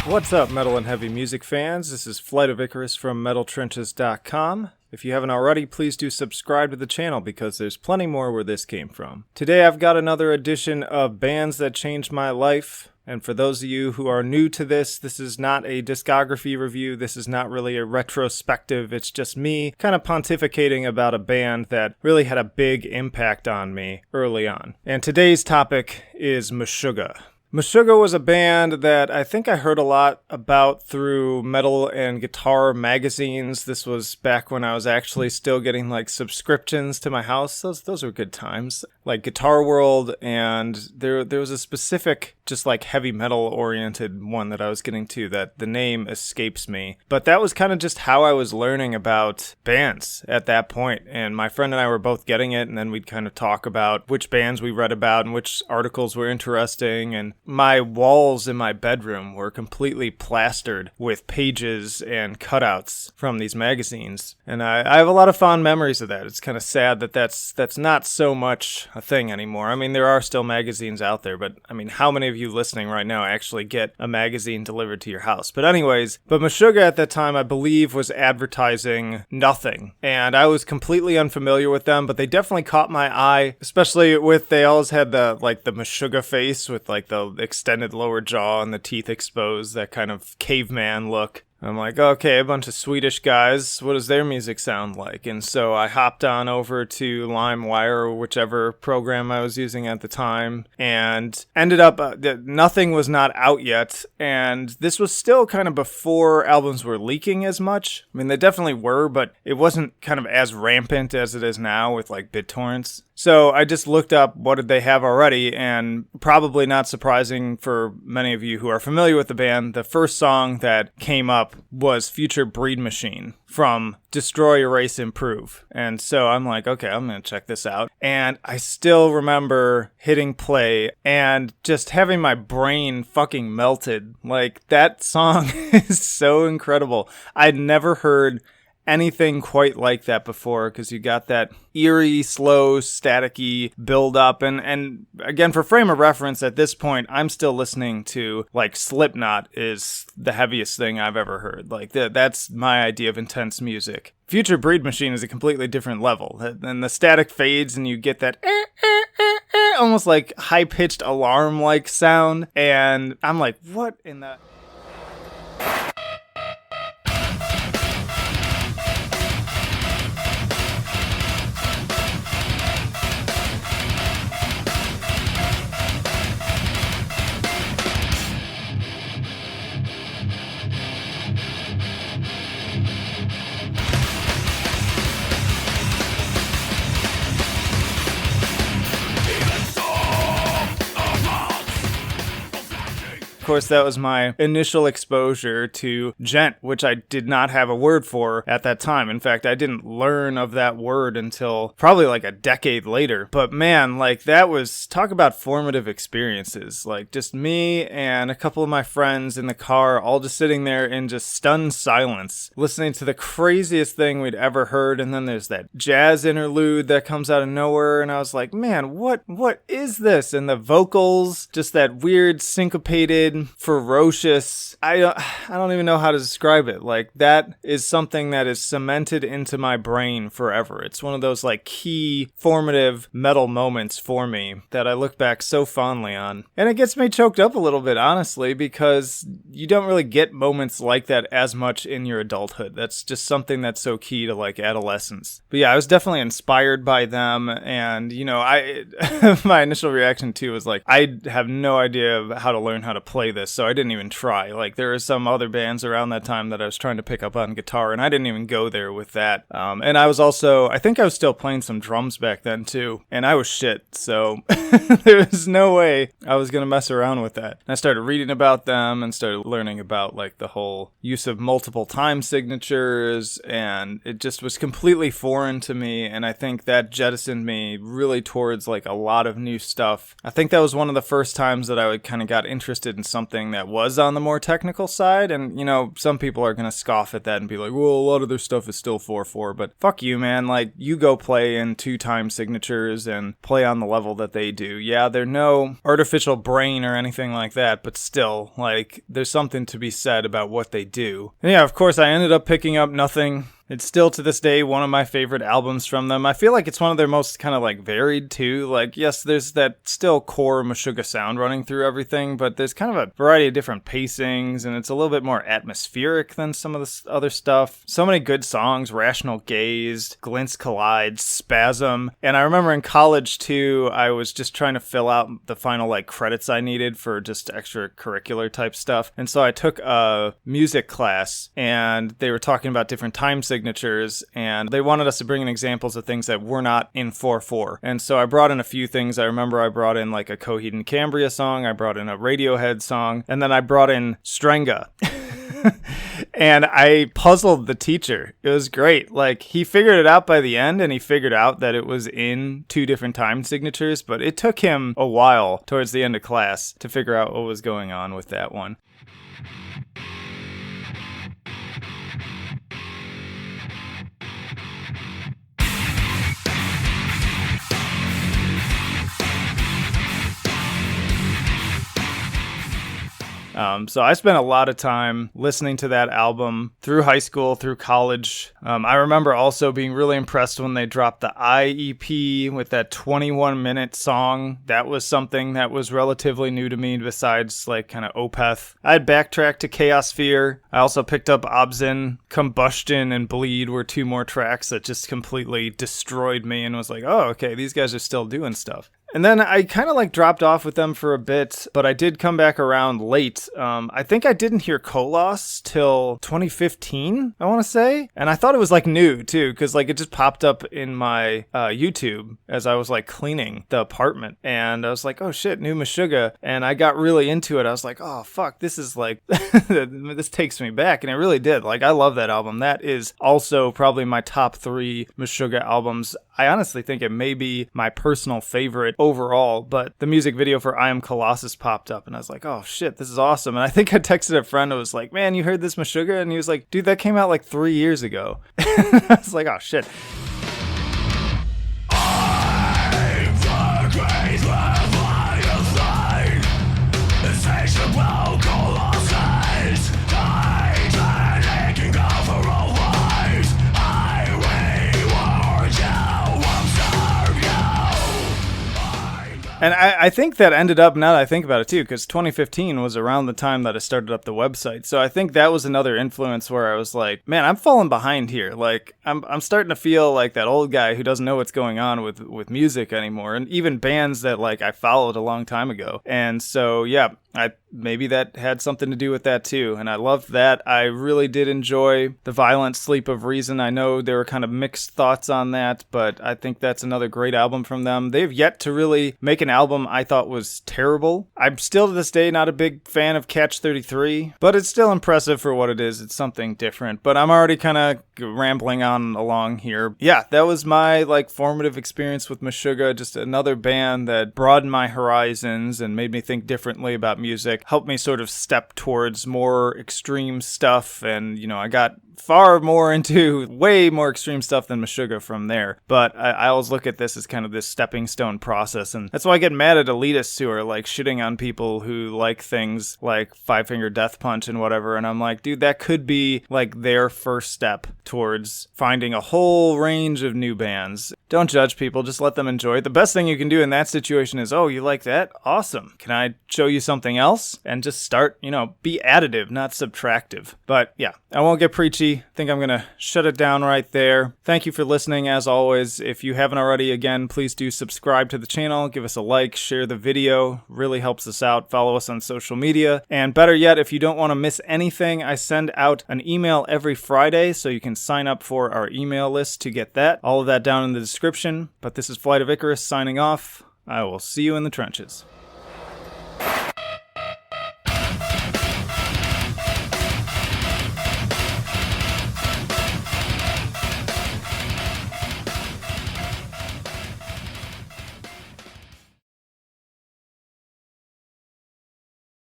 What's up, metal and heavy music fans? This is Flight of Icarus from MetalTrenches.com. If you haven't already, please do subscribe to the channel because there's plenty more where this came from. Today I've got another edition of Bands That Changed My Life. And for those of you who are new to this is not a discography review. This is not really a retrospective. It's just me kind of pontificating about a band that really had a big impact on me early on. And today's topic is Meshuggah. Meshuggah was a band that I think I heard a lot about through metal and guitar magazines. This was back when I was actually still getting like subscriptions to my house. Those were good times. Like Guitar World, and there was a specific just like heavy metal oriented one that I was getting to that the name escapes me. But that was kind of just how I was learning about bands at that point. And my friend and I were both getting it, and then we'd kind of talk about which bands we read about and which articles were interesting. And my walls in my bedroom were completely plastered with pages and cutouts from these magazines. And I have a lot of fond memories of that. It's kind of sad that that's not so much a thing anymore. I mean, there are still magazines out there, but I mean, how many of you listening right now actually get a magazine delivered to your house? But anyways, Meshuggah at that time, I believe, was advertising nothing. And I was completely unfamiliar with them, but they definitely caught my eye, especially with, they always had the Meshuggah face with like the extended lower jaw and the teeth exposed, that kind of caveman look. I'm like, okay, a bunch of Swedish guys, what does their music sound like? And so I hopped on over to LimeWire or whichever program I was using at the time, and ended up, nothing was not out yet, and this was still kind of before albums were leaking as much. I mean, they definitely were, but it wasn't kind of as rampant as it is now with like BitTorrents. So I just looked up what did they have already, and probably not surprising for many of you who are familiar with the band, the first song that came up was Future Breed Machine from Destroy, Erase, Improve. And so I'm like, okay, I'm going to check this out. And I still remember hitting play and just having my brain fucking melted. Like, that song is so incredible. I'd never heard anything quite like that before, because you got that eerie, slow, staticky build up, and again, for frame of reference, at this point I'm still listening to like Slipknot is the heaviest thing I've ever heard. Like that's my idea of intense music. Future Breed Machine is a completely different level, and the static fades and you get that almost like high-pitched alarm like sound, and I'm like, what in the... Of course, that was my initial exposure to djent, which I did not have a word for at that time. In fact, I didn't learn of that word until probably like a decade later. But man, like that was, talk about formative experiences. Like just me and a couple of my friends in the car, all just sitting there in just stunned silence, listening to the craziest thing we'd ever heard. And then there's that jazz interlude that comes out of nowhere. And I was like, man, what is this? And the vocals, just that weird syncopated, ferocious, I don't even know how to describe it. Like that is something that is cemented into my brain forever. It's one of those like key formative metal moments for me that I look back so fondly on. And it gets me choked up a little bit, honestly, because you don't really get moments like that as much in your adulthood. That's just something that's so key to like adolescence. But yeah, I was definitely inspired by them, and you know, my initial reaction too was like, I have no idea how to learn how to play this, so I didn't even try. Like there are some other bands around that time that I was trying to pick up on guitar, and I didn't even go there with that. And I was also, I think I was still playing some drums back then too, and I was shit, so there was no way I was gonna mess around with that. And I started reading about them and started learning about like the whole use of multiple time signatures, and it just was completely foreign to me, and I think that jettisoned me really towards like a lot of new stuff. I think that was one of the first times that I kind of got interested in something that was on the more technical side. And, you know, some people are going to scoff at that and be like, well, a lot of their stuff is still 4/4. But fuck you, man. Like, you go play in 2-time signatures and play on the level that they do. Yeah, they're no artificial brain or anything like that, but still, like, there's something to be said about what they do. And yeah, of course, I ended up picking up Nothing. It's still to this day one of my favorite albums from them. I feel like it's one of their most kind of like varied too. Like, yes, there's that still core Meshuggah sound running through everything, but there's kind of a variety of different pacings, and it's a little bit more atmospheric than some of the other stuff. So many good songs: Rational Gaze, Glints Collide, Spasm. And I remember in college too, I was just trying to fill out the final like credits I needed for just extracurricular type stuff. And so I took a music class, and they were talking about different time signatures, and they wanted us to bring in examples of things that were not in 4/4. And so I brought in a few things. I remember I brought in like a Coheed and Cambria song, I brought in a Radiohead song, and then I brought in Strenga. And I puzzled the teacher. It was great. Like, he figured it out by the end, and he figured out that it was in 2 different time signatures, but it took him a while towards the end of class to figure out what was going on with that one. So I spent a lot of time listening to that album through high school, through college. I remember also being really impressed when they dropped the IEP with that 21-minute song. That was something that was relatively new to me besides like kind of Opeth. I had backtracked to Chaosphere. I also picked up Obzin. Combustion and Bleed were 2 more tracks that just completely destroyed me and was like, oh, okay, these guys are still doing stuff. And then I kind of like dropped off with them for a bit, but I did come back around late. I think I didn't hear Kolos till 2015, I want to say. And I thought it was like new too, because like it just popped up in my YouTube as I was like cleaning the apartment. And I was like, oh shit, new Meshuggah. And I got really into it. I was like, oh fuck, this is like, this takes me back. And it really did. Like, I love that album. That is also probably my top 3 Meshuggah albums. I honestly think it may be my personal favorite overall, but the music video for I Am Colossus popped up, and I was like, oh shit, this is awesome. And I think I texted a friend who was like, man, you heard this Meshuggah? And he was like, dude, that came out like 3 years ago. I was like, oh shit. And I think that ended up, now that I think about it too, because 2015 was around the time that I started up the website. So I think that was another influence where I was like, man, I'm falling behind here. Like, I'm starting to feel like that old guy who doesn't know what's going on with music anymore. And even bands that like I followed a long time ago. And so, yeah, maybe that had something to do with that too. And I loved that. I really did enjoy The Violent Sleep of Reason. I know there were kind of mixed thoughts on that, but I think that's another great album from them. They've yet to really make an album I thought was terrible. I'm still to this day not a big fan of Catch 33, but it's still impressive for what it is. It's something different, but I'm already kind of rambling on along here. Yeah, that was my like formative experience with Meshuggah. Just another band that broadened my horizons and made me think differently about music, helped me sort of step towards more extreme stuff. And, you know, I got far more into way more extreme stuff than Meshuggah from there. But I always look at this as kind of this stepping stone process. And that's why I get mad at elitists who are like shitting on people who like things like Five Finger Death Punch and whatever. And I'm like, dude, that could be like their first step towards finding a whole range of new bands. Don't judge people, just let them enjoy it. The best thing you can do in that situation is, oh, you like that? Awesome. Can I show you something else? And just start, you know, be additive, not subtractive. But yeah, I won't get preachy. I think I'm going to shut it down right there. Thank you for listening. As always, if you haven't already, again, please do subscribe to the channel, give us a like, share the video, really helps us out. Follow us on social media. And better yet, if you don't want to miss anything, I send out an email every Friday, so you can sign up for our email list to get that. All of that down in the description. But this is Flight of Icarus signing off. I will see you in the trenches.